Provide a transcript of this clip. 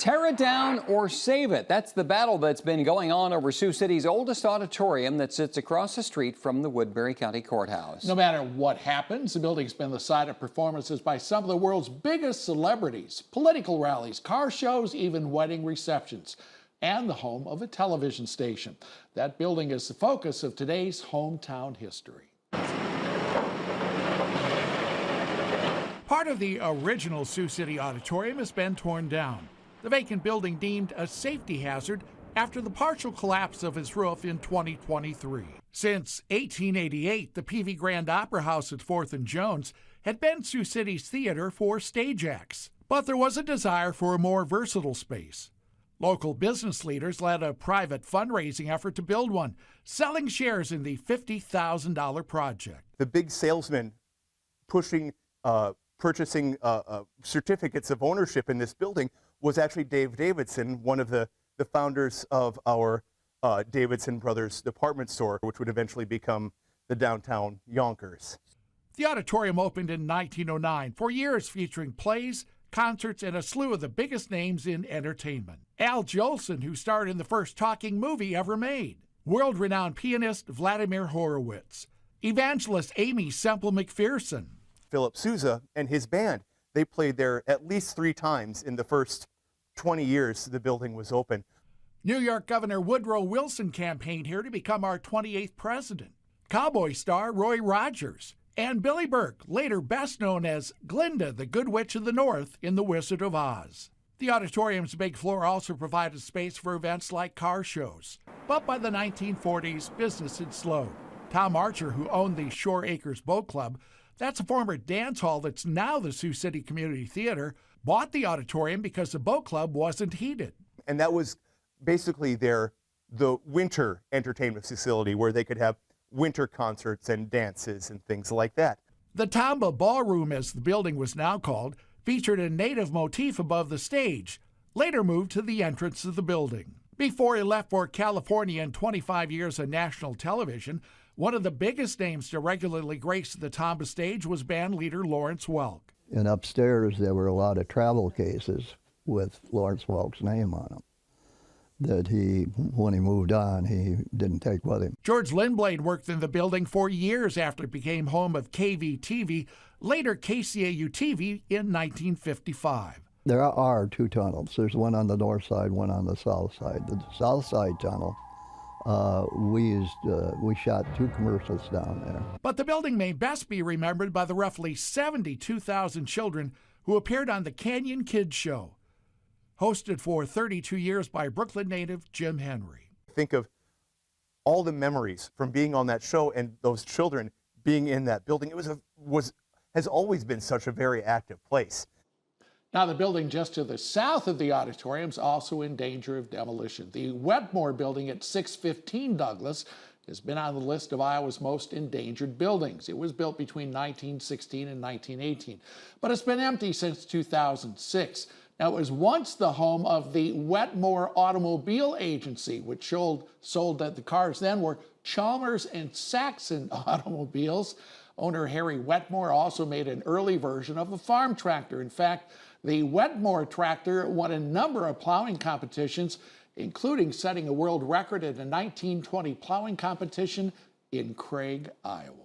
Tear it down or save it. That's the battle that's been going on over Sioux City's oldest auditorium that sits across the street from the Woodbury County Courthouse. No matter what happens, the building's been the site of performances by some of the world's biggest celebrities, political rallies, car shows, even wedding receptions, and the home of a television station. That building is the focus of today's hometown history. Part of the original Sioux City Auditorium has been torn down. The vacant building deemed a safety hazard after the partial collapse of its roof in 2023. Since 1888, the PV Grand Opera House at 4th and Jones had been Sioux City's theater for stage acts. But there was a desire for a more versatile space. Local business leaders led a private fundraising effort to build one, selling shares in the $50,000 project. The big salesman purchasing certificates of ownership in this building was actually Dave Davidson, one of the founders of our Davidson Brothers department store, which would eventually become the downtown Yonkers. The auditorium opened in 1909, for years featuring plays, concerts, and a slew of the biggest names in entertainment. Al Jolson, who starred in the first talking movie ever made. World-renowned pianist Vladimir Horowitz. Evangelist Amy Semple McPherson. Philip Sousa and his band, they played there at least 3 times in the first 20 years the building was open. New York Governor Woodrow Wilson campaigned here to become our 28th president. Cowboy star Roy Rogers and Billy Burke, later best known as Glinda, the Good Witch of the North in The Wizard of Oz. The auditorium's big floor also provided space for events like car shows. But by the 1940s, business had slowed. Tom Archer, who owned the Shore Acres Boat Club, that's a former dance hall that's now the Sioux City Community Theater, bought the auditorium because the boat club wasn't heated. And that was basically the winter entertainment facility where they could have winter concerts and dances and things like that. The Tamba Ballroom, as the building was now called, featured a native motif above the stage, later moved to the entrance of the building. Before he left for California and 25 years on national television, one of the biggest names to regularly grace the Tamba stage was band leader Lawrence Welk. And upstairs there were a lot of travel cases with Lawrence Welk's name on them that when he moved on, he didn't take with him. George Lindblade worked in the building for years after it became home of KVTV, later KCAU-TV in 1955. There are 2 tunnels. There's one on the north side, one on the south side. The south side tunnel, we shot 2 commercials down there. But the building may best be remembered by the roughly 72,000 children who appeared on the Canyon Kids Show, hosted for 32 years by Brooklyn native Jim Henry. Think of all the memories from being on that show and those children being in that building. It has always been such a very active place. Now, the building just to the south of the auditorium is also in danger of demolition. The Wetmore building at 615 Douglas has been on the list of Iowa's most endangered buildings. It was built between 1916 and 1918, but it's been empty since 2006. Now, it was once the home of the Wetmore Automobile Agency, which sold that the cars then were Chalmers and Saxon automobiles. Owner Harry Wetmore also made an early version of a farm tractor. In fact, the Wetmore tractor won a number of plowing competitions, including setting a world record at a 1920 plowing competition in Craig, Iowa.